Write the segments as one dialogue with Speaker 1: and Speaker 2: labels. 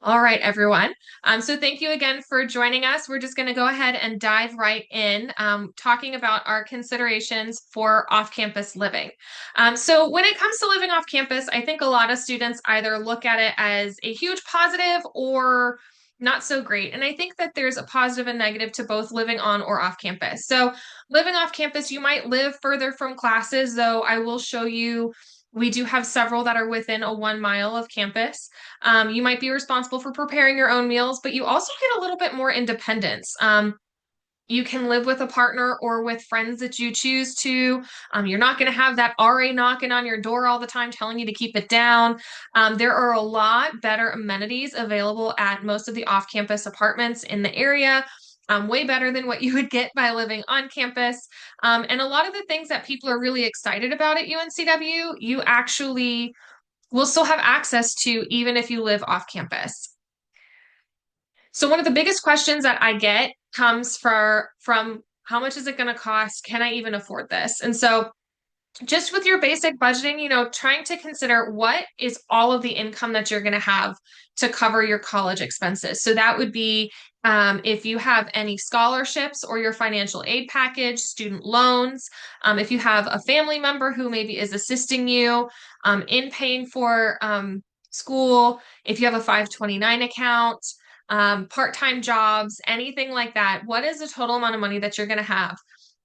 Speaker 1: All right, everyone. So thank you again for joining us. We're just going to go ahead and dive right in, talking about our considerations for off-campus living. So when it comes to living off campus, I think a lot of students either look at it as a huge positive or not so great. And I think that there's a positive and negative to both living on or off campus. So living off campus, you might live further from classes, though I will show you we do have several that are within a 1 mile of campus. You might be responsible for preparing your own meals, but you also get a little bit more independence. You can live with a partner or with friends that you choose to. You're not going to have that RA knocking on your door all the time telling you to keep it down. There are a lot better amenities available at most of the off campus apartments in the area. Way better than what you would get by living on campus. And a lot of the things that people are really excited about at UNCW, you actually will still have access to even if you live off campus. So one of the biggest questions that I get comes from how much is it going to cost? Can I even afford this? And so just with your basic budgeting, trying to consider what is all of the income that you're going to have to cover your college expenses. So that would be if you have any scholarships or your financial aid package, student loans, if you have a family member who maybe is assisting you in paying for school, if you have a 529 account, part-time jobs, anything like that, what is the total amount of money that you're going to have?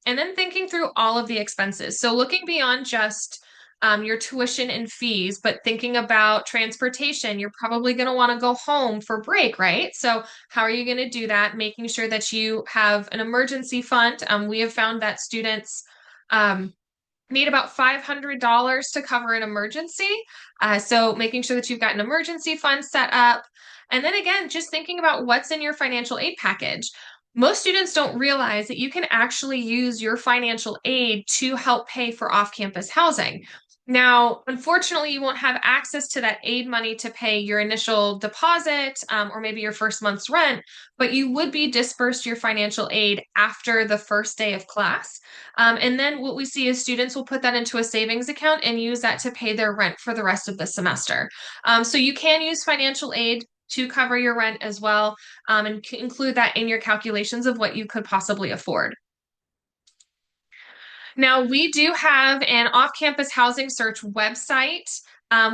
Speaker 1: And then thinking through all of the expenses. So looking beyond just your tuition and fees, but thinking about transportation, you're probably going to want to go home for break, right? So how are you going to do that? Making sure that you have an emergency fund. We have found that students um, need about $500 to cover an emergency. So making sure that you've got an emergency fund set up. And then again, just thinking about what's in your financial aid package. Most students don't realize that you can actually use your financial aid to help pay for off-campus housing. Now, unfortunately, you won't have access to that aid money to pay your initial deposit or maybe your first month's rent, but you would be dispersed your financial aid after the first day of class. And then what we see is students will put that into a savings account and use that to pay their rent for the rest of the semester. So you can use financial aid to cover your rent as well, and include that in your calculations of what you could possibly afford. Now, we do have an off-campus housing search website,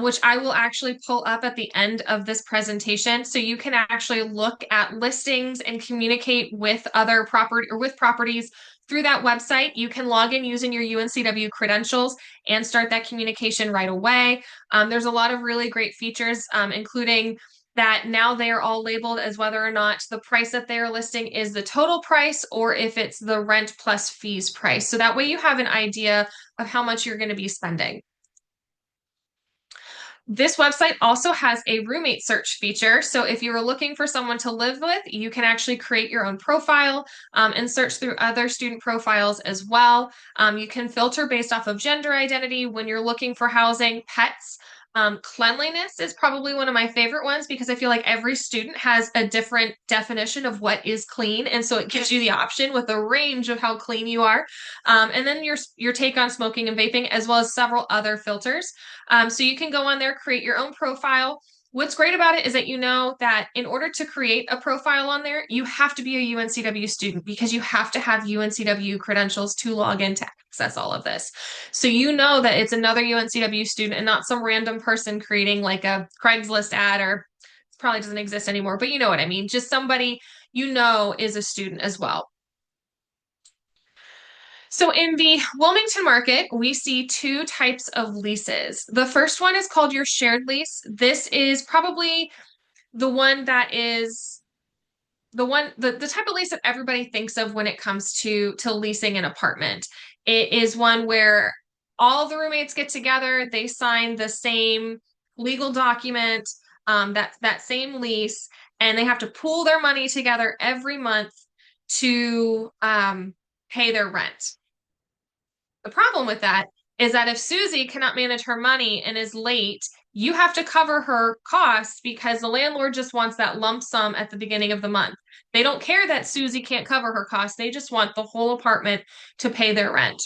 Speaker 1: which I will actually pull up at the end of this presentation. So you can actually look at listings and communicate with other property or with properties through that website. You can log in using your UNCW credentials and start that communication right away. There's a lot of really great features, including that now they are all labeled as whether or not the price that they are listing is the total price or if it's the rent plus fees price. So that way you have an idea of how much you're going to be spending. This website also has a roommate search feature. So if you are looking for someone to live with, you can actually create your own profile and search through other student profiles as well. You can filter based off of gender identity when you're looking for housing, pets. Cleanliness is probably one of my favorite ones because I feel like every student has a different definition of what is clean. And so it gives you the option with a range of how clean you are. And then your take on smoking and vaping, as well as several other filters. So you can go on there, create your own profile. What's great about it is that you know that in order to create a profile on there, you have to be a UNCW student because you have to have UNCW credentials to log in to access all of this. So you know that it's another UNCW student and not some random person creating like a Craigslist ad, or it probably doesn't exist anymore, but you know what I mean. Just somebody you know is a student as well. So in the Wilmington market, we see two types of leases. The first one is called your shared lease. This is probably the one that is the type of lease that everybody thinks of when it comes to leasing an apartment. It is one where all the roommates get together, they sign the same legal document, that same lease, and they have to pool their money together every month to pay their rent. The problem with that is that if Susie cannot manage her money and is late, you have to cover her costs because the landlord just wants that lump sum at the beginning of the month. They don't care that Susie can't cover her costs. They just want the whole apartment to pay their rent.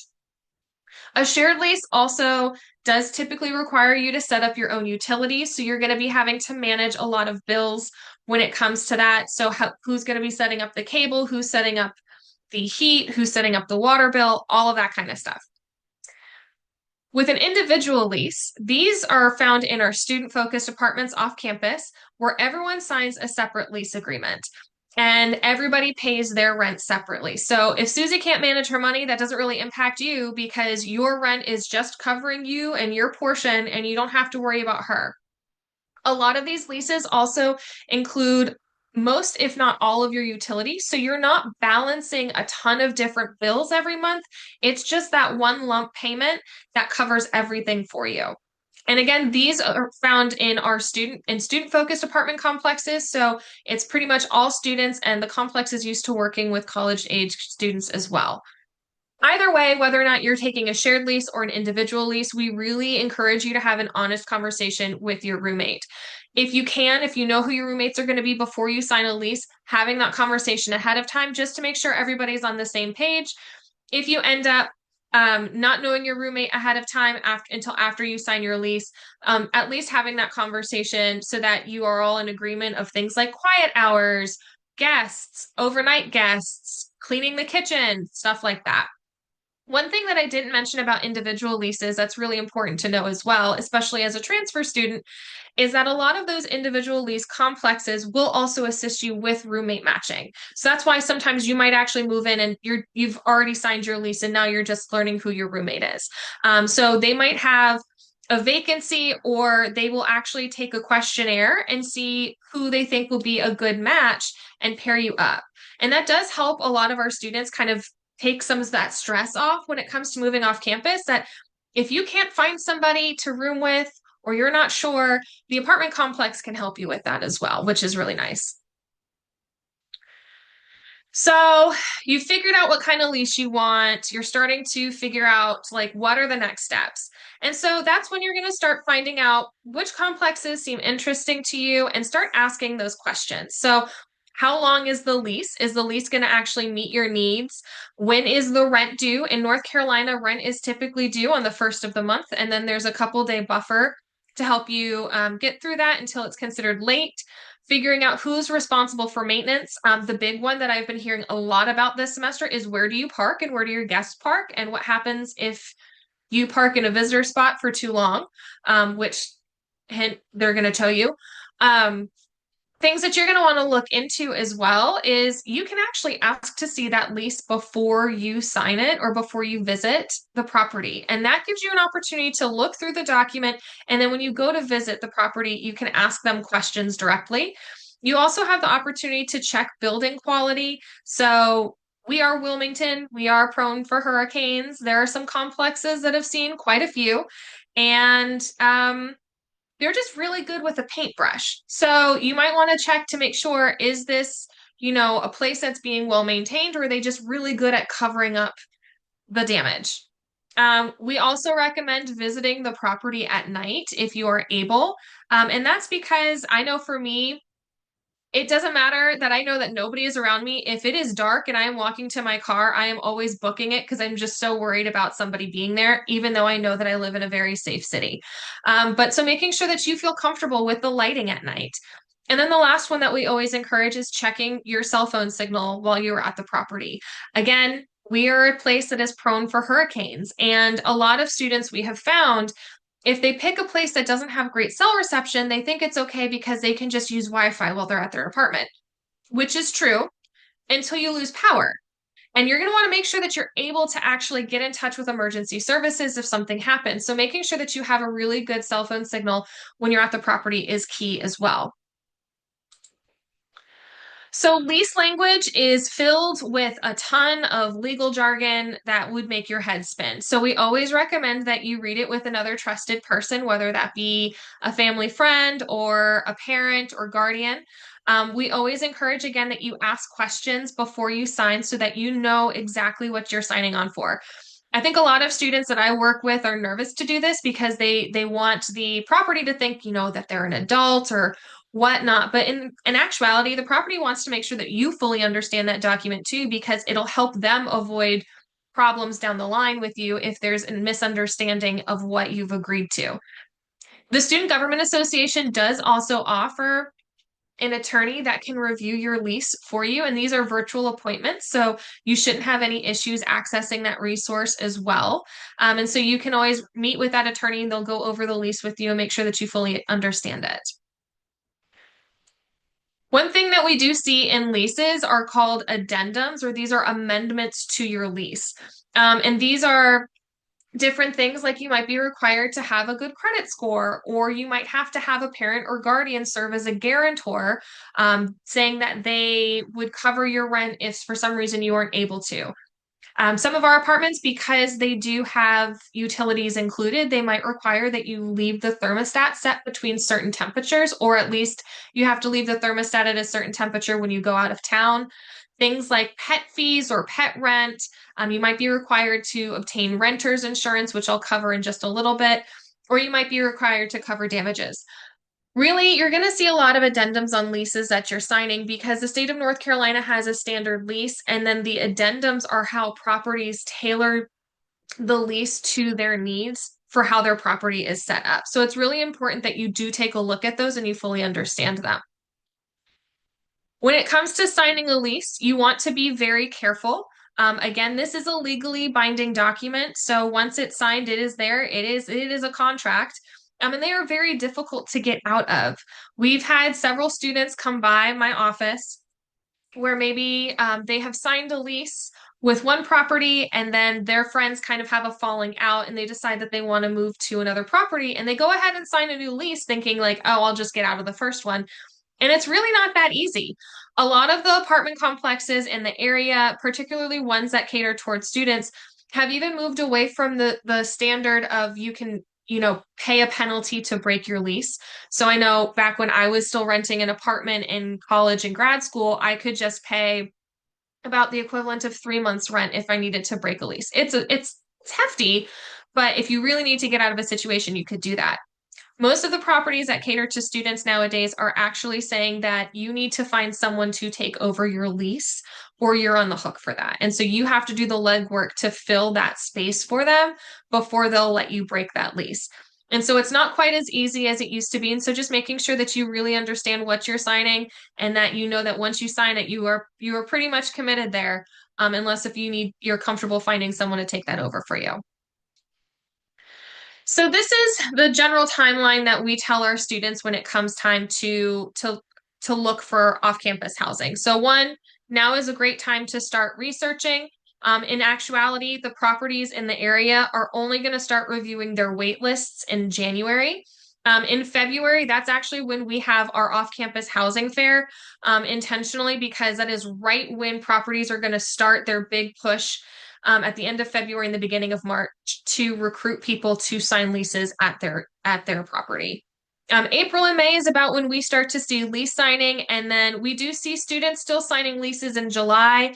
Speaker 1: A shared lease also does typically require you to set up your own utilities. So you're going to be having to manage a lot of bills when it comes to that. So who's going to be setting up the cable, who's setting up the heat, who's setting up the water bill, all of that kind of stuff. With an individual lease, these are found in our student-focused apartments off campus where everyone signs a separate lease agreement and everybody pays their rent separately. So if Susie can't manage her money, that doesn't really impact you because your rent is just covering you and your portion and you don't have to worry about her. A lot of these leases also include most, if not all, of your utilities. So you're not balancing a ton of different bills every month. It's just that one lump payment that covers everything for you. And again, these are found in our student focused apartment complexes. So it's pretty much all students, and the complex is used to working with college age students as well. Either way, whether or not you're taking a shared lease or an individual lease, we really encourage you to have an honest conversation with your roommate. If you can, if you know who your roommates are going to be before you sign a lease, having that conversation ahead of time just to make sure everybody's on the same page. If you end up not knowing your roommate ahead of time until after you sign your lease, at least having that conversation so that you are all in agreement of things like quiet hours, guests, overnight guests, cleaning the kitchen, stuff like that. One thing that I didn't mention about individual leases that's really important to know as well, especially as a transfer student, is that a lot of those individual lease complexes will also assist you with roommate matching. So that's why sometimes you might actually move in and you've already signed your lease and now you're just learning who your roommate is. So they might have a vacancy or they will actually take a questionnaire and see who they think will be a good match and pair you up. And that does help a lot of our students kind of take some of that stress off when it comes to moving off campus, that if you can't find somebody to room with or you're not sure, the apartment complex can help you with that as well, which is really nice. So you figured out what kind of lease you want. You're starting to figure out like what are the next steps. And so that's when you're going to start finding out which complexes seem interesting to you and start asking those questions. So how long is the lease? Is the lease going to actually meet your needs? When is the rent due? In North Carolina, rent is typically due on the first of the month, and then there's a couple day buffer to help you get through that until it's considered late. Figuring out who's responsible for maintenance. The big one that I've been hearing a lot about this semester is where do you park and where do your guests park, and what happens if you park in a visitor spot for too long, which hint, they're going to tell you. Um, Things that you're going to want to look into as well is you can actually ask to see that lease before you sign it or before you visit the property. And that gives you an opportunity to look through the document. And then when you go to visit the property, you can ask them questions directly. You also have the opportunity to check building quality. So we are Wilmington. We are prone for hurricanes. There are some complexes that have seen quite a few. And they're just really good with a paintbrush. So you might want to check to make sure, is this, a place that's being well maintained, or are they just really good at covering up the damage? We also recommend visiting the property at night if you are able. And that's because I know for me, it doesn't matter that I know that nobody is around me. If it is dark and I am walking to my car, I am always booking it because I'm just so worried about somebody being there, even though I know that I live in a very safe city. But so making sure that you feel comfortable with the lighting at night. And then the last one that we always encourage is checking your cell phone signal while you're at the property. Again, we are a place that is prone for hurricanes, and a lot of students we have found, if they pick a place that doesn't have great cell reception, they think it's okay because they can just use Wi-Fi while they're at their apartment, which is true until you lose power. And you're going to want to make sure that you're able to actually get in touch with emergency services if something happens. So making sure that you have a really good cell phone signal when you're at the property is key as well. So lease language is filled with a ton of legal jargon that would make your head spin. So we always recommend that you read it with another trusted person, whether that be a family friend or a parent or guardian. We always encourage, again, that you ask questions before you sign so that you know exactly what you're signing on for. I think a lot of students that I work with are nervous to do this because they want the property to think, that they're an adult or whatnot. But in actuality, the property wants to make sure that you fully understand that document too, because it'll help them avoid problems down the line with you if there's a misunderstanding of what you've agreed to. The Student Government Association does also offer an attorney that can review your lease for you, and these are virtual appointments, so you shouldn't have any issues accessing that resource as well. And so you can always meet with that attorney, and they'll go over the lease with you and make sure that you fully understand it. One thing that we do see in leases are called addendums, or these are amendments to your lease. And these are different things like you might be required to have a good credit score, or you might have to have a parent or guardian serve as a guarantor, saying that they would cover your rent if for some reason you weren't able to. Some of our apartments, because they do have utilities included, they might require that you leave the thermostat set between certain temperatures, or at least you have to leave the thermostat at a certain temperature when you go out of town. Things like pet fees or pet rent. You might be required to obtain renter's insurance, which I'll cover in just a little bit, or you might be required to cover damages. Really, you're going to see a lot of addendums on leases that you're signing because the state of North Carolina has a standard lease, and then the addendums are how properties tailor the lease to their needs for how their property is set up. So it's really important that you do take a look at those and you fully understand them. When it comes to signing a lease, you want to be very careful. Again, this is a legally binding document, so once it's signed, it is there. It is a contract. And they are very difficult to get out of. We've had several students come by my office where maybe they have signed a lease with one property and then their friends kind of have a falling out and they decide that they want to move to another property and they go ahead and sign a new lease thinking like, oh, I'll just get out of the first one. And it's really not that easy. A lot of the apartment complexes in the area, particularly ones that cater towards students, have even moved away from the standard of you can, pay a penalty to break your lease. So I know back when I was still renting an apartment in college and grad school, I could just pay about the equivalent of 3 months rent if I needed to break a lease. It's hefty, but if you really need to get out of a situation, you could do that. Most of the properties that cater to students nowadays are actually saying that you need to find someone to take over your lease or you're on the hook for that. And so you have to do the legwork to fill that space for them before they'll let you break that lease. And so it's not quite as easy as it used to be. And so just making sure that you really understand what you're signing and that you know that once you sign it, you are pretty much committed there, unless if you're comfortable finding someone to take that over for you. So this is the general timeline that we tell our students when it comes time to look for off-campus housing. So one, now is a great time to start researching. In actuality, the properties in the area are only going to start reviewing their wait lists in January. In February, that's actually when we have our off-campus housing fair, intentionally because that is right when properties are going to start their big push at the end of February and the beginning of March to recruit people to sign leases at their property. April and May is about when we start to see lease signing, and then we do see students still signing leases in July.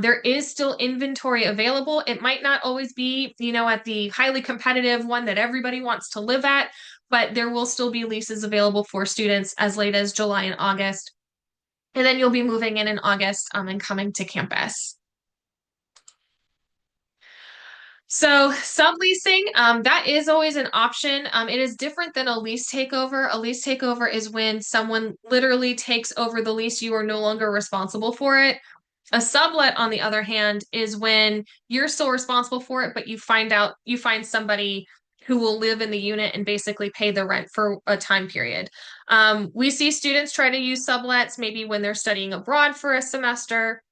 Speaker 1: There is still inventory available. It might not always be, at the highly competitive one that everybody wants to live at, but there will still be leases available for students as late as July and August. And then you'll be moving in August and coming to campus. So subleasing, that is always an option. It is different than a lease takeover. A lease takeover is when someone literally takes over the lease. You are no longer responsible for it. A sublet, on the other hand, is when you're still responsible for it, but you find somebody who will live in the unit and basically pay the rent for a time period. We see students try to use sublets maybe when they're studying abroad for a semester,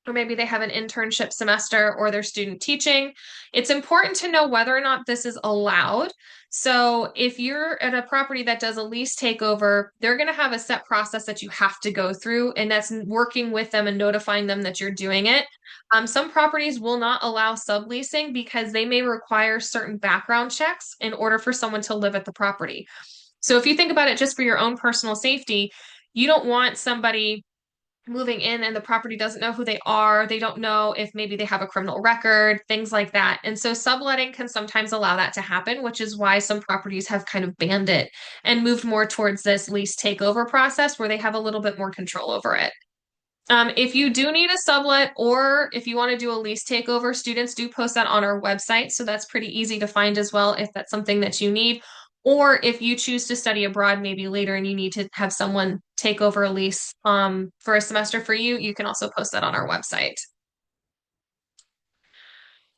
Speaker 1: or maybe they have an internship semester or they're student teaching. It's important to know whether or not this is allowed. So if you're at a property that does a lease takeover, they're going to have a set process that you have to go through, and that's working with them and notifying them that you're doing it. Some properties will not allow subleasing because they may require certain background checks in order for someone to live at the property. So if you think about it just for your own personal safety, you don't want somebody moving in and the property doesn't know who they are. They don't know if maybe they have a criminal record, things like that. And so subletting can sometimes allow that to happen, which is why some properties have kind of banned it and moved more towards this lease takeover process where they have a little bit more control over it. If you do need a sublet or if you want to do a lease takeover, students do post that on our website. So that's pretty easy to find as well if that's something that you need. Or if you choose to study abroad maybe later and you need to have someone take over a lease for a semester for you, you can also post that on our website.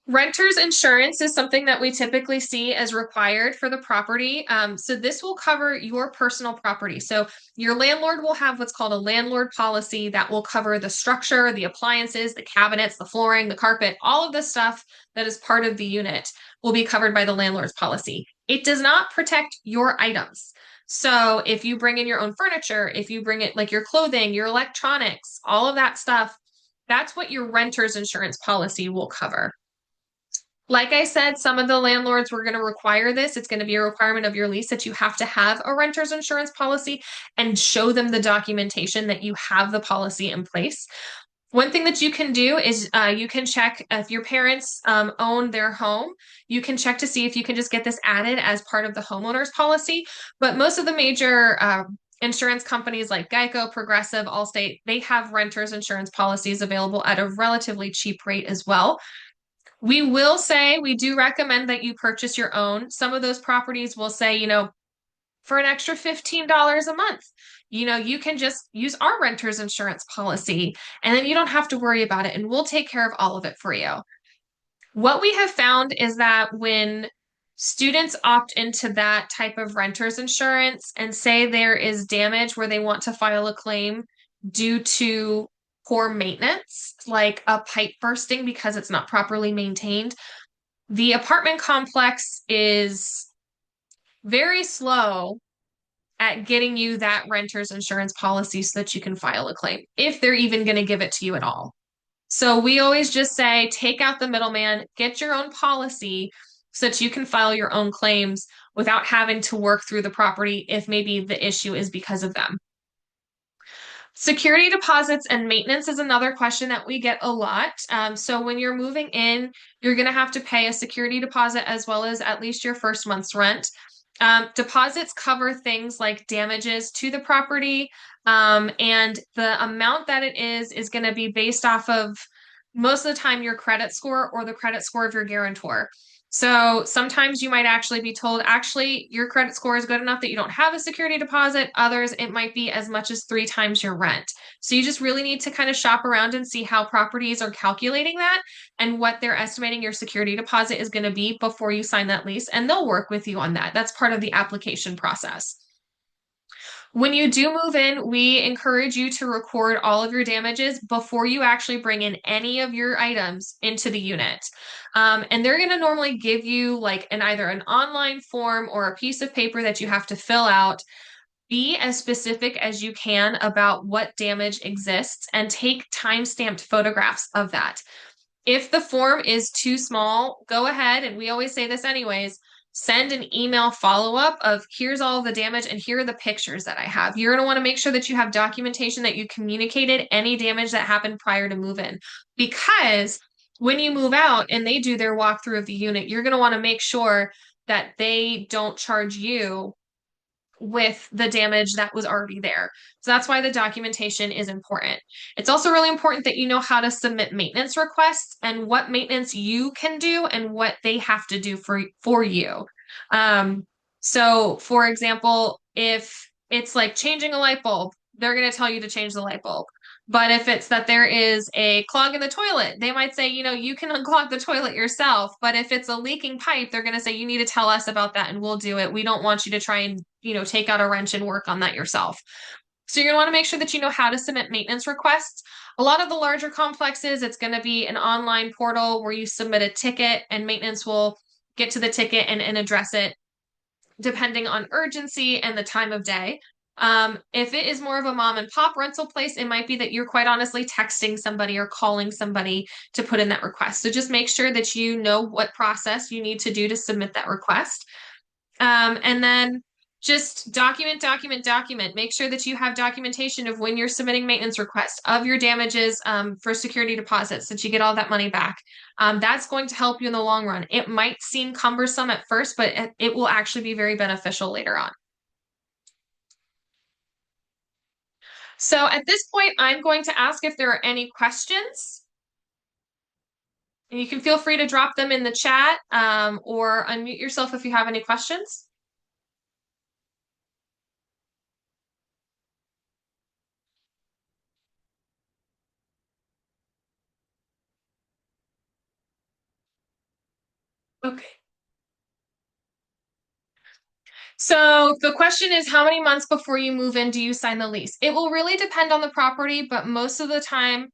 Speaker 1: Renter's insurance is something that we typically see as required for the property. So this will cover your personal property. So your landlord will have what's called a landlord policy that will cover the structure, the appliances, the cabinets, the flooring, the carpet, all of the stuff that is part of the unit will be covered by the landlord's policy. It does not protect your items. So if you bring in your own furniture, if you bring it like your clothing, your electronics, all of that stuff, that's what your renter's insurance policy will cover. Like I said, some of the landlords were going to require this. It's going to be a requirement of your lease that you have to have a renter's insurance policy and show them the documentation that you have the policy in place. One thing that you can do is you can check if your parents own their home, you can check to see if you can just get this added as part of the homeowner's policy. But most of the major insurance companies like Geico, Progressive, Allstate, they have renters insurance policies available at a relatively cheap rate as well. We will say we do recommend that you purchase your own. Some of those properties will say, for an extra $15 a month, you can just use our renter's insurance policy and then you don't have to worry about it and we'll take care of all of it for you. What we have found is that when students opt into that type of renter's insurance and say there is damage where they want to file a claim due to poor maintenance, like a pipe bursting because it's not properly maintained, the apartment complex is very slow at getting you that renter's insurance policy so that you can file a claim, if they're even going to give it to you at all. So we always just say take out the middleman, get your own policy so that you can file your own claims without having to work through the property if maybe the issue is because of them. Security deposits and maintenance is another question that we get a lot. So when you're moving in, you're going to have to pay a security deposit as well as at least your first month's rent. Deposits cover things like damages to the property, and the amount that it is going to be based off of most of the time your credit score or the credit score of your guarantor. So sometimes you might actually be told, actually, your credit score is good enough that you don't have a security deposit. Others, it might be as much as 3 times your rent. So you just really need to kind of shop around and see how properties are calculating that and what they're estimating your security deposit is going to be before you sign that lease. And they'll work with you on that. That's part of the application process. When you do move in, we encourage you to record all of your damages before you actually bring in any of your items into the unit. And they're going to normally give you like either an online form or a piece of paper that you have to fill out. Be as specific as you can about what damage exists and take time-stamped photographs of that. If the form is too small, go ahead, and we always say this anyways, send an email follow-up of here's all the damage and here are the pictures that I have. You're going to want to make sure that you have documentation that you communicated any damage that happened prior to move-in. Because when you move out and they do their walkthrough of the unit, you're going to want to make sure that they don't charge you with the damage that was already there. So that's why the documentation is important. It's also really important that you know how to submit maintenance requests and what maintenance you can do and what they have to do for you. So for example, if it's like changing a light bulb, they're going to tell you to change the light bulb. But if it's that there is a clog in the toilet, they might say, you can unclog the toilet yourself. But if it's a leaking pipe, they're going to say, you need to tell us about that and we'll do it. We don't want you to try and, take out a wrench and work on that yourself. So you're going to want to make sure that you know how to submit maintenance requests. A lot of the larger complexes, it's going to be an online portal where you submit a ticket and maintenance will get to the ticket and address it depending on urgency and the time of day. If it is more of a mom and pop rental place, it might be that you're quite honestly texting somebody or calling somebody to put in that request. So just make sure that you know what process you need to do to submit that request. And then just document. Make sure that you have documentation of when you're submitting maintenance requests, of your damages for security deposits, that you get all that money back. That's going to help you in the long run. It might seem cumbersome at first, but it will actually be very beneficial later on. So at this point, I'm going to ask if there are any questions. And you can feel free to drop them in the chat or unmute yourself if you have any questions. Okay. So the question is, how many months before you move in do you sign the lease? It will really depend on the property, but most of the time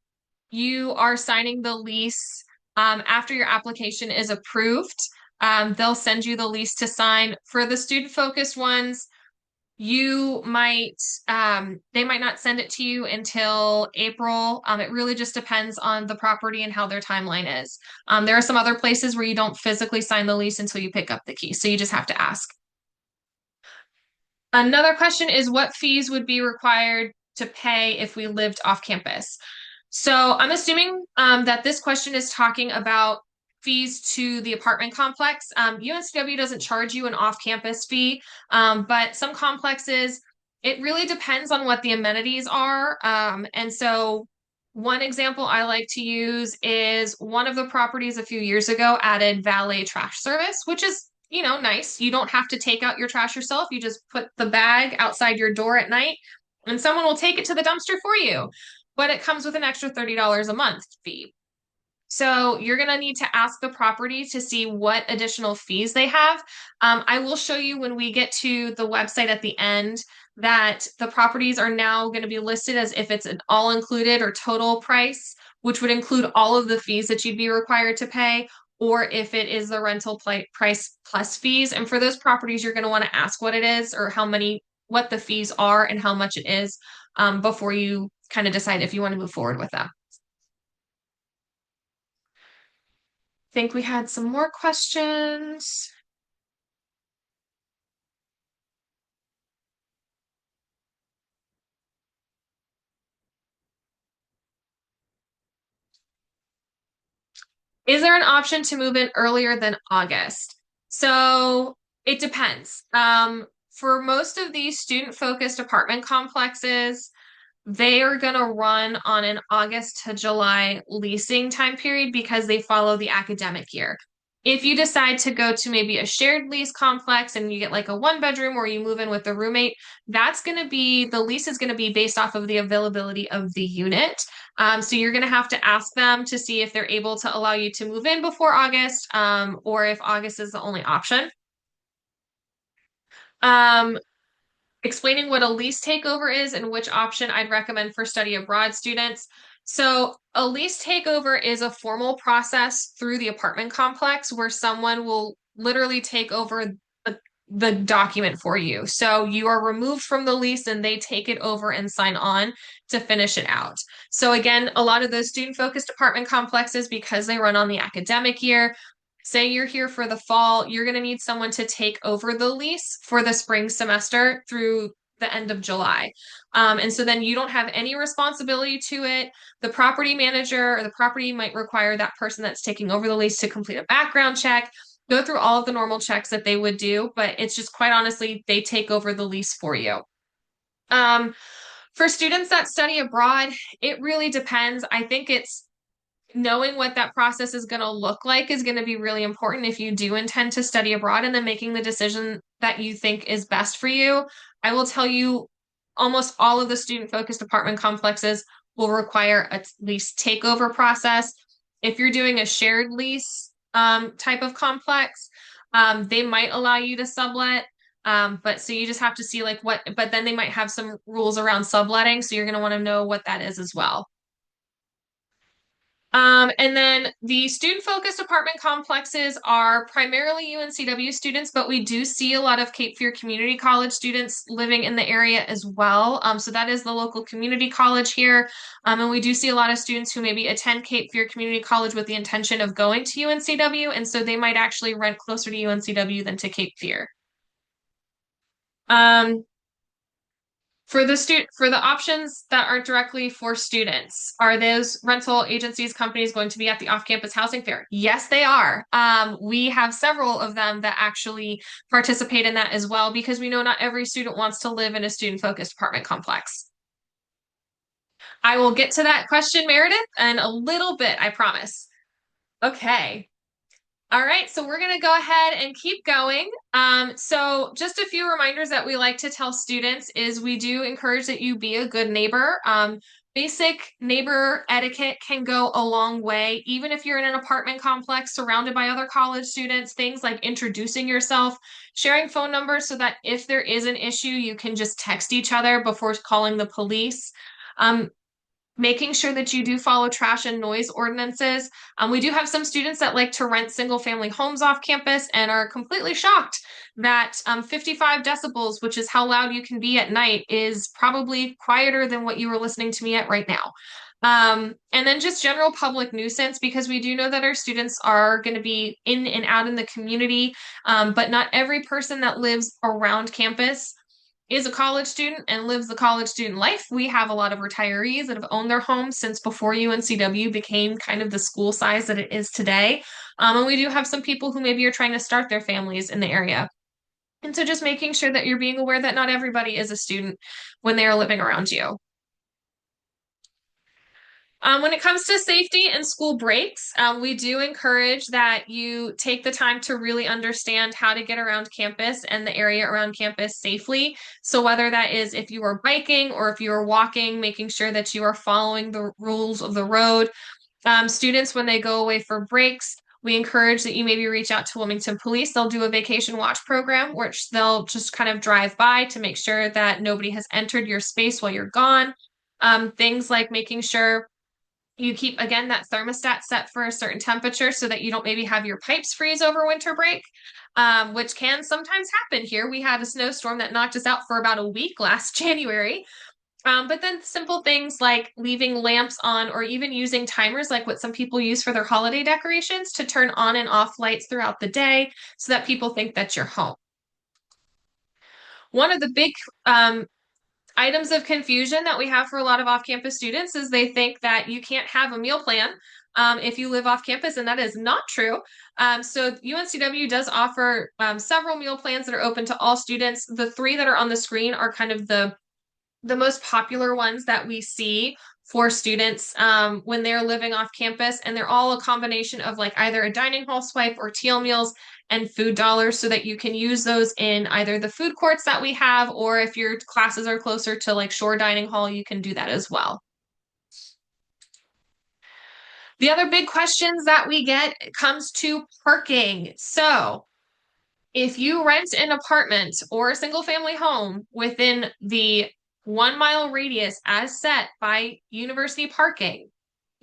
Speaker 1: you are signing the lease after your application is approved. They'll send you the lease to sign. For the student-focused ones, you might they might not send it to you until April. It really just depends on the property and how their timeline is. There are some other places where you don't physically sign the lease until you pick up the key, so you just have to ask. Another question is what fees would be required to pay if we lived off campus? So I'm assuming that this question is talking about fees to the apartment complex. UNCW doesn't charge you an off-campus fee, but some complexes, it really depends on what the amenities are. And so one example I like to use is one of the properties a few years ago added valet trash service, which is, nice. You don't have to take out your trash yourself. You just put the bag outside your door at night and someone will take it to the dumpster for you. But it comes with an extra $30 a month fee. So you're going to need to ask the property to see what additional fees they have. I will show you when we get to the website at the end that the properties are now going to be listed as if it's an all-included or total price, which would include all of the fees that you'd be required to pay, or if it is the rental price plus fees. And for those properties, you're going to want to ask what it is or what the fees are and how much it is before you kind of decide if you want to move forward with them. Think we had some more questions. Is there an option to move in earlier than August? So it depends. For most of these student-focused apartment complexes, they are going to run on an August to July leasing time period because they follow the academic year. If you decide to go to maybe a shared lease complex and you get like a one bedroom or you move in with a roommate, the lease is going to be based off of the availability of the unit. So you're going to have to ask them to see if they're able to allow you to move in before August, or if August is the only option. Um, Explaining what a lease takeover is and which option I'd recommend for study abroad students. So, a lease takeover is a formal process through the apartment complex where someone will literally take over the document for you. So, you are removed from the lease and they take it over and sign on to finish it out. So, again, a lot of those student focused apartment complexes, because they run on the academic year, say you're here for the fall, you're going to need someone to take over the lease for the spring semester through the end of July. And so then you don't have any responsibility to it. The property manager or the property might require that person that's taking over the lease to complete a background check, go through all of the normal checks that they would do, but it's just quite honestly, they take over the lease for you. For students that study abroad, it really depends. I think it's knowing what that process is going to look like is going to be really important if you do intend to study abroad and then making the decision that you think is best for you. I will tell you, almost all of the student-focused apartment complexes will require a lease takeover process. If you're doing a shared lease type of complex, they might allow you to sublet. But so you just have to see but then they might have some rules around subletting. So you're going to want to know what that is as well. And then the student-focused apartment complexes are primarily UNCW students, but we do see a lot of Cape Fear Community College students living in the area as well. So that is the local community college here. And we do see a lot of students who maybe attend Cape Fear Community College with the intention of going to UNCW, and so they might actually rent closer to UNCW than to Cape Fear. Um, for the options that aren't directly for students, are those rental agencies companies going to be at the off-campus housing fair? Yes, they are. We have several of them that actually participate in that as well because we know not every student wants to live in a student-focused apartment complex. I will get to that question, Meredith, in a little bit, I promise. Okay. All right, so we're going to go ahead and keep going. So just a few reminders that we like to tell students is we do encourage that you be a good neighbor. Basic neighbor etiquette can go a long way, even if you're in an apartment complex surrounded by other college students, things like introducing yourself, sharing phone numbers so that if there is an issue, you can just text each other before calling the police. Um, Making sure that you do follow trash and noise ordinances. We do have some students that like to rent single family homes off campus and are completely shocked that 55 decibels, which is how loud you can be at night, is probably quieter than what you were listening to me at right now. And then just general public nuisance, because we do know that our students are going to be in and out in the community, but not every person that lives around campus is a college student and lives the college student life. We have a lot of retirees that have owned their homes since before UNCW became kind of the school size that it is today. And we do have some people who maybe are trying to start their families in the area. And so just making sure that you're being aware that not everybody is a student when they are living around you. When it comes to safety and school breaks, we do encourage that you take the time to really understand how to get around campus and the area around campus safely. So, whether that is if you are biking or if you are walking, making sure that you are following the rules of the road. Students, when they go away for breaks, we encourage that you maybe reach out to Wilmington Police. They'll do a vacation watch program, which they'll just kind of drive by to make sure that nobody has entered your space while you're gone. Things like making sure you keep, again, that thermostat set for a certain temperature so that you don't maybe have your pipes freeze over winter break, which can sometimes happen here. We had a snowstorm that knocked us out for about a week last January. But then simple things like leaving lamps on or even using timers, like what some people use for their holiday decorations, to turn on and off lights throughout the day so that people think that you're home. One of the big um, items of confusion that we have for a lot of off-campus students is they think that you can't have a meal plan if you live off campus, and that is not true. So UNCW does offer several meal plans that are open to all students. The three that are on the screen are kind of the most popular ones that we see for students when they're living off campus, and they're all a combination of like either a dining hall swipe or teal meals and food dollars so that you can use those in either the food courts that we have, or if your classes are closer to like shore dining hall, you can do that as well. The other big questions that we get comes to parking. So if you rent an apartment or a single family home within the 1 mile radius as set by university parking,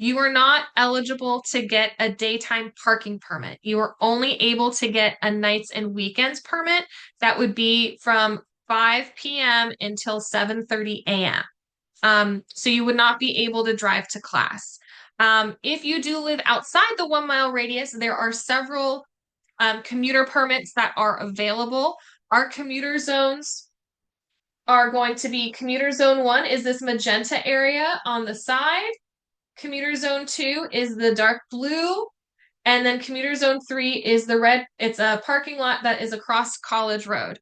Speaker 1: you are not eligible to get a daytime parking permit. You are only able to get a nights and weekends permit. That would be from 5 p.m. until 7:30 a.m. So you would not be able to drive to class. If you do live outside the 1 mile radius, there are several commuter permits that are available. Our commuter zones are going to be commuter zone 1 is this magenta area on the side. Commuter zone 2 is the dark blue. And then commuter zone 3 is the red. It's a parking lot that is across College Road.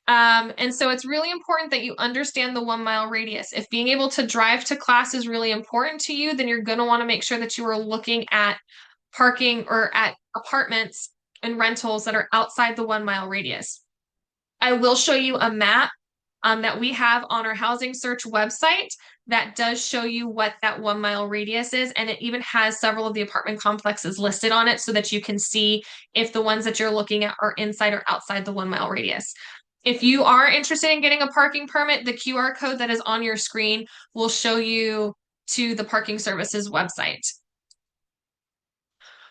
Speaker 1: And so it's really important that you understand the 1 mile radius. If being able to drive to class is really important to you, then you're going to want to make sure that you are looking at parking or at apartments and rentals that are outside the 1 mile radius. I will show you a map that we have on our housing search website that does show you what that 1 mile radius is. And it even has several of the apartment complexes listed on it so that you can see if the ones that you're looking at are inside or outside the 1 mile radius. If you are interested in getting a parking permit, the QR code that is on your screen will show you to the parking services website.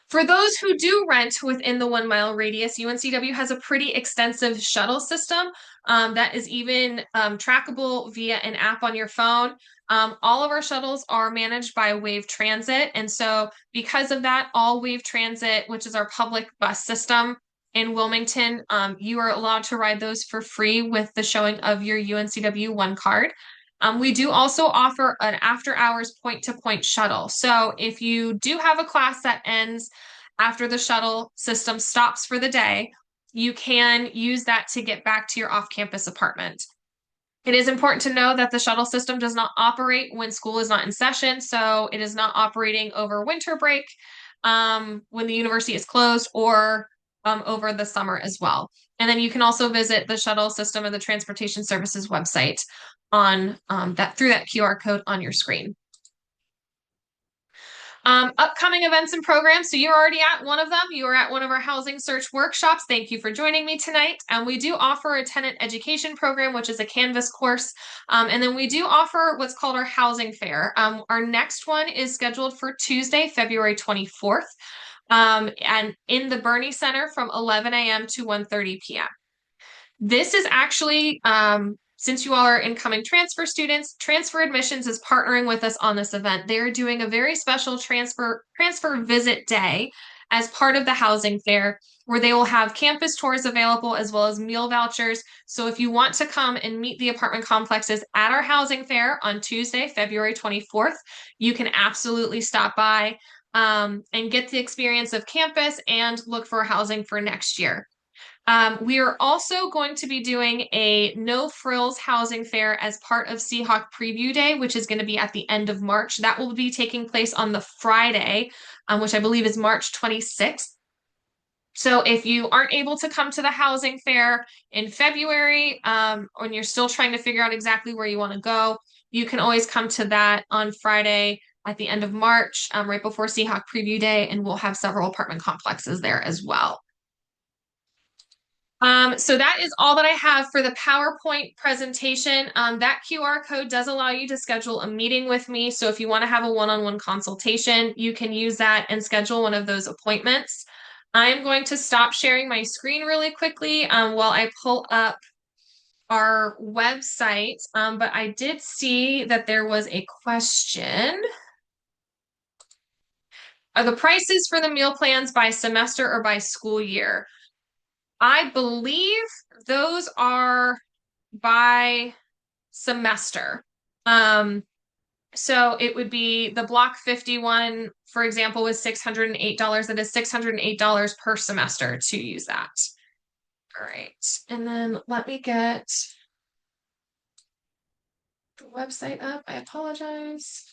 Speaker 1: For those who do rent within the 1 mile radius, UNCW has a pretty extensive shuttle system that is even trackable via an app on your phone. All of our shuttles are managed by Wave Transit. And so, because of that, all Wave Transit, which is our public bus system in Wilmington, you are allowed to ride those for free with the showing of your UNCW One card. We do also offer an after hours point to point shuttle. So if you do have a class that ends after the shuttle system stops for the day, you can use that to get back to your off campus apartment. It is important to know that the shuttle system does not operate when school is not in session, so it is not operating over winter break, when the university is closed, or over the summer as well. And then you can also visit the shuttle system of the Transportation Services website on that through that QR code on your screen. Upcoming events and programs. So you're already at one of them. You are at one of our housing search workshops. Thank you for joining me tonight. And we do offer a tenant education program, which is a Canvas course. And then we do offer what's called our housing fair. Our next one is scheduled for Tuesday, February 24th, and in the Bernie Center from 11 a.m. to 1:30 p.m. This is actually, since you all are incoming transfer students, Transfer Admissions is partnering with us on this event. They are doing a very special transfer visit day as part of the housing fair, where they will have campus tours available as well as meal vouchers. So if you want to come and meet the apartment complexes at our housing fair on Tuesday, February 24th, you can absolutely stop by and get the experience of campus and look for housing for next year. We are also going to be doing a no frills housing fair as part of Seahawk Preview Day, which is going to be at the end of March. That will be taking place on the Friday, which I believe is March 26th. So if you aren't able to come to the housing fair in February, when you're still trying to figure out exactly where you want to go, you can always come to that on Friday at the end of March, right before Seahawk Preview Day, and we'll have several apartment complexes there as well. So that is all that I have for the PowerPoint presentation. That QR code does allow you to schedule a meeting with me. So if you want to have a one-on-one consultation, you can use that and schedule one of those appointments. I'm going to stop sharing my screen really quickly while I pull up our website. But I did see that there was a question. Are the prices for the meal plans by semester or by school year? I believe those are by semester. Um, so it would be the Block 51, for example, was $608. That is $608 per semester to use that. All right. And then let me get the website up. I apologize.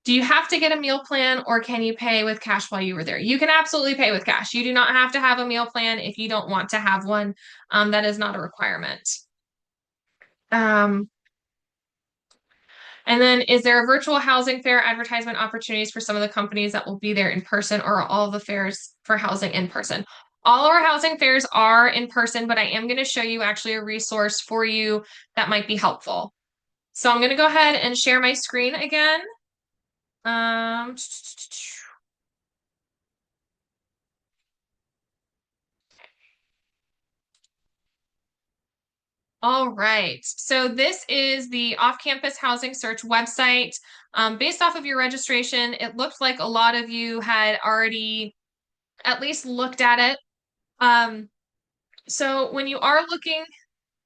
Speaker 1: Do you have to get a meal plan or can you pay with cash while you were there? You can absolutely pay with cash. You do not have to have a meal plan if you don't want to have one. That is not a requirement. Um, and then is there a virtual housing fair advertisement opportunities for some of the companies that will be there in person, or are all the fairs for housing in person? All our housing fairs are in person, but I am going to show you actually a resource for you that might be helpful. So I'm going to go ahead and share my screen again. Um, All right. So this is the off-campus housing search website. Based off of your registration, it looked like a lot of you had already at least looked at it. So when you are looking,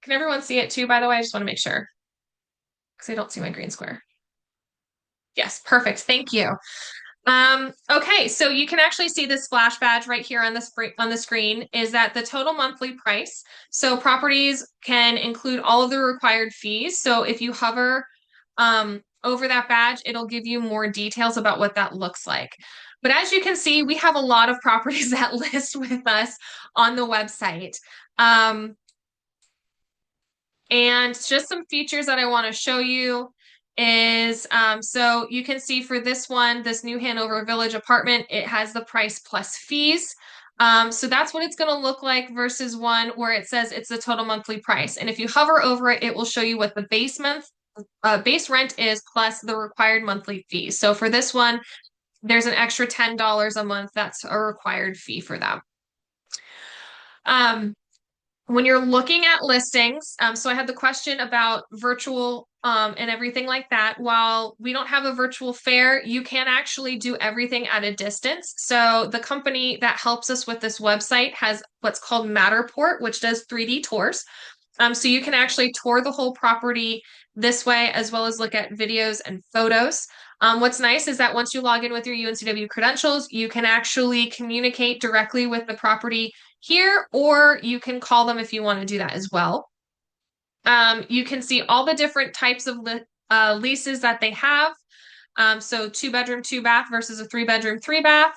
Speaker 1: can everyone see it too, by the way? I just want to make sure because I don't see my green square. Yes, perfect. Thank you. Okay, so you can actually see this splash badge right here on the screen is that the total monthly price. So properties can include all of the required fees. So if you hover over that badge, it'll give you more details about what that looks like. But as you can see, we have a lot of properties that list with us on the website. And just some features that I want to show you is, so you can see for this one, this new Hanover Village apartment, it has the price plus fees. So that's what it's going to look like versus one where it says it's the total monthly price. And if you hover over it, it will show you what the base rent is plus the required monthly fee. So for this one, there's an extra $10 a month. That's a required fee for them. When you're looking at listings, so I had the question about virtual and everything like that. While we don't have a virtual fair, you can actually do everything at a distance. So the company that helps us with this website has what's called Matterport, which does 3D tours. So you can actually tour the whole property this way, as well as look at videos and photos. What's nice is that once you log in with your UNCW credentials, you can actually communicate directly with the property here, or you can call them if you want to do that as well. You can see all the different types of leases that they have. So 2 bedroom, 2 bath versus a 3 bedroom, 3 bath.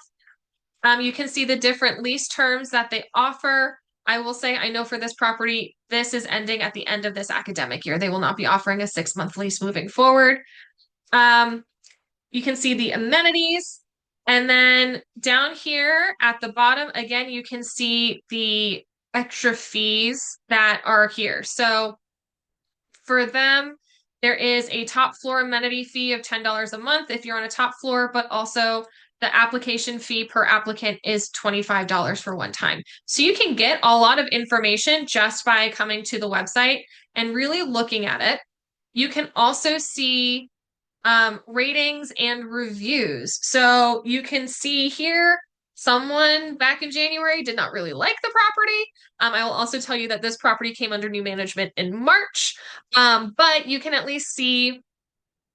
Speaker 1: You can see the different lease terms that they offer. I will say, I know for this property, this is ending at the end of this academic year. They will not be offering a 6 month lease moving forward. Um, you can see the amenities. And then down here at the bottom, again, you can see the extra fees that are here. So for them, there is a top floor amenity fee of $10 a month if you're on a top floor, but also the application fee per applicant is $25 for one time. So you can get a lot of information just by coming to the website and really looking at it. You can also see ratings and reviews. So you can see here, someone back in January did not really like the property. I will also tell you that this property came under new management in March, but you can at least see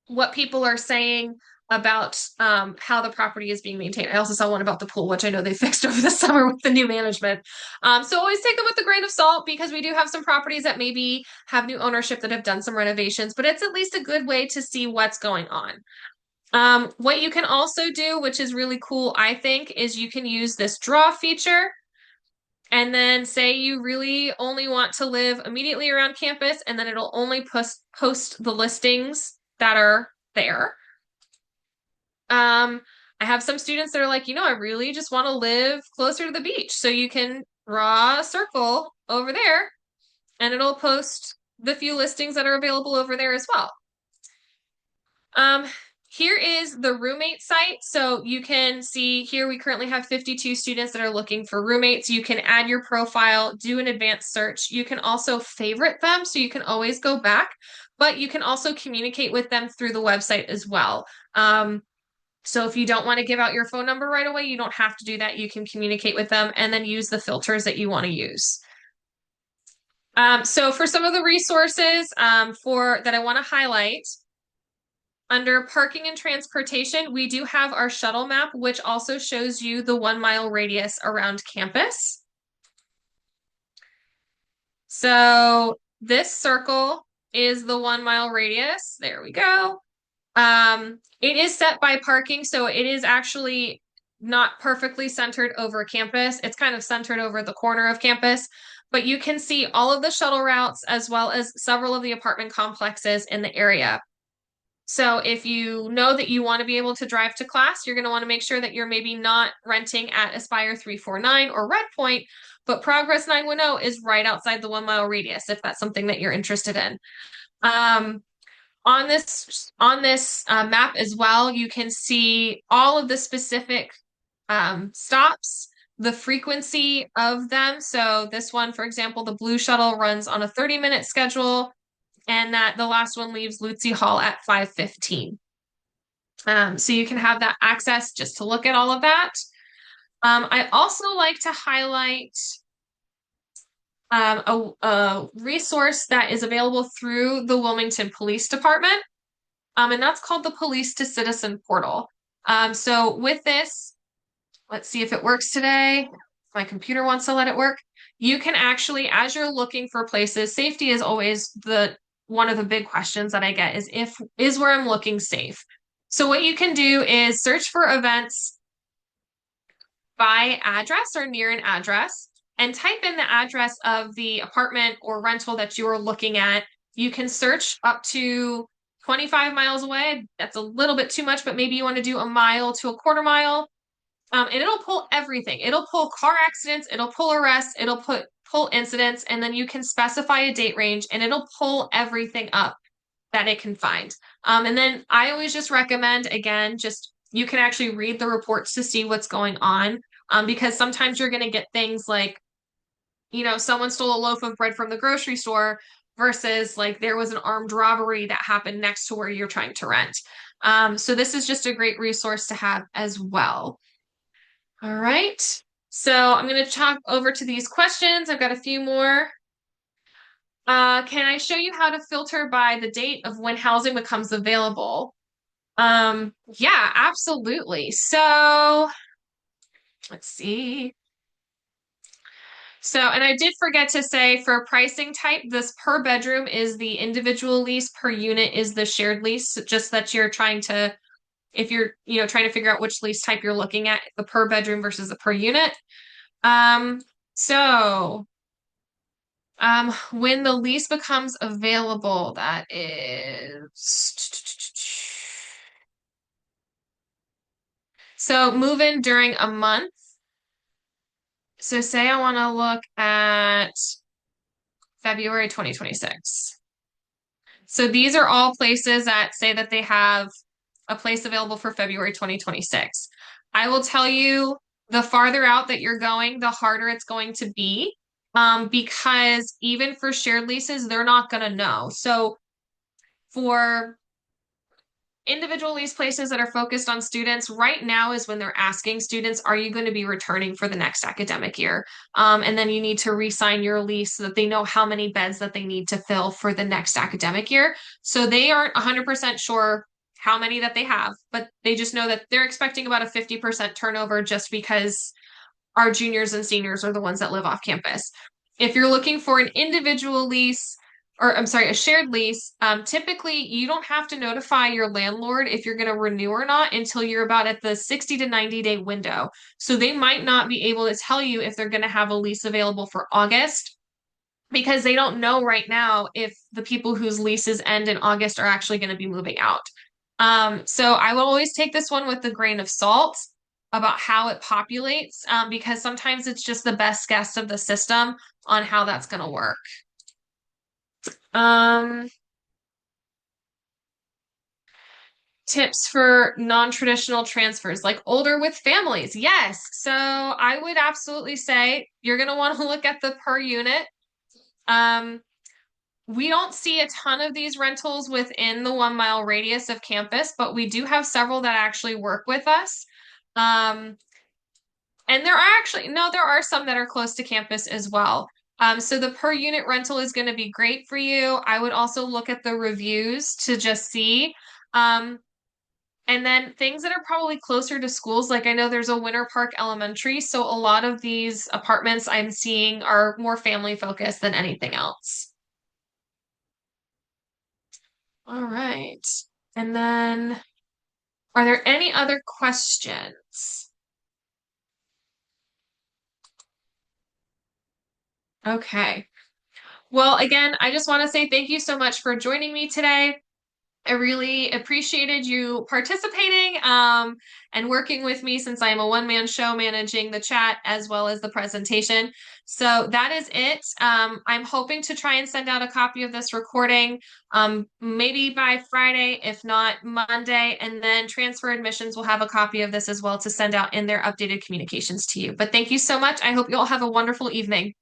Speaker 1: what people are saying about how the property is being maintained. I also saw one about the pool, which I know they fixed over the summer with the new management. So always take them with a grain of salt because we do have some properties that maybe have new ownership that have done some renovations, but it's at least a good way to see what's going on. What you can also do, which is really cool, I think, is you can use this draw feature and then say you really only want to live immediately around campus, and then it'll only post the listings that are there. I have some students that are like, I really just want to live closer to the beach. So you can draw a circle over there and it'll post the few listings that are available over there as well. Here is the roommate site. So you can see here we currently have 52 students that are looking for roommates. You can add your profile, do an advanced search. You can also favorite them, so you can always go back, but you can also communicate with them through the website as well. So if you don't want to give out your phone number right away, you don't have to do that. You can communicate with them and then use the filters that you want to use. So for some of the resources that I want to highlight, under parking and transportation, we do have our shuttle map, which also shows you the 1 mile radius around campus. So this circle is the 1 mile radius. There we go. It is set by parking, so it is actually not perfectly centered over campus. It's kind of centered over the corner of campus, but you can see all of the shuttle routes as well as several of the apartment complexes in the area. So if you know that you want to be able to drive to class, you're going to want to make sure that you're maybe not renting at Aspire 349 or Red Point, but Progress 910 is right outside the 1 mile radius if that's something that you're interested in. On this map as well, you can see all of the specific stops, the frequency of them. So this one, for example, the blue shuttle runs on a 30-minute schedule, and that the last one leaves Lutzy Hall at 5:15. So you can have that access just to look at all of that. I also like to highlight a resource that is available through the Wilmington Police Department, and that's called the Police to Citizen Portal. So with this, let's see if it works today. My computer wants to let it work. You can actually, as you're looking for places, safety is always one of the big questions that I get is where I'm looking safe. So what you can do is search for events by address or near an address and type in the address of the apartment or rental that you are looking at. You can search up to 25 miles away. That's a little bit too much, but maybe you want to do a mile to a quarter mile. And it'll pull everything. It'll pull car accidents, it'll pull arrests, it'll pull incidents, and then you can specify a date range and it'll pull everything up that it can find. And then I always just recommend, again, just you can actually read the reports to see what's going on. Because sometimes you're going to get things like, someone stole a loaf of bread from the grocery store versus like there was an armed robbery that happened next to where you're trying to rent. So this is just a great resource to have as well. All right. So I'm going to talk over to these questions. I've got a few more. Can I show you how to filter by the date of when housing becomes available? Yeah, absolutely. So let's see. So, and I did forget to say for pricing type, this per bedroom is the individual lease, per unit is the shared lease. Just that you're trying to, if you're, trying to figure out which lease type you're looking at, the per bedroom versus the per unit. Um, so, when the lease becomes available, that is, so move in during a month. So say I want to look at February 2026. So these are all places that say that they have a place available for February 2026. I will tell you the farther out that you're going, the harder it's going to be. Because even for shared leases, they're not going to know. So for individual lease places that are focused on students, right now is when they're asking students, are you going to be returning for the next academic year? And then you need to re-sign your lease so that they know how many beds that they need to fill for the next academic year. So they aren't 100% sure how many that they have, but they just know that they're expecting about a 50% turnover just because our juniors and seniors are the ones that live off campus. If you're looking for an individual lease, or I'm sorry, a shared lease, typically you don't have to notify your landlord if you're going to renew or not until you're about at the 60 to 90 day window. So they might not be able to tell you if they're going to have a lease available for August because they don't know right now if the people whose leases end in August are actually going to be moving out. So I will always take this one with a grain of salt about how it populates, because sometimes it's just the best guess of the system on how that's going to work. Um, Tips for non-traditional transfers, like older with families. Yes. So I would absolutely say you're going to want to look at the per unit. Um, We don't see a ton of these rentals within the 1 mile radius of campus, but we do have several that actually work with us. Um, and there are actually, no, there are some that are close to campus as well. So the per unit rental is going to be great for you. I would also look at the reviews to just see. Um, and then things that are probably closer to schools, like I know there's a Winter Park Elementary, so a lot of these apartments I'm seeing are more family focused than anything else. All right. And then, are there any other questions? Okay. Well, again, I just want to say thank you so much for joining me today. I really appreciated you participating, and working with me since I am a one-man show managing the chat as well as the presentation. So that is it. I'm hoping to try and send out a copy of this recording, maybe by Friday, if not Monday, and then transfer admissions will have a copy of this as well to send out in their updated communications to you. But thank you so much. I hope you all have a wonderful evening.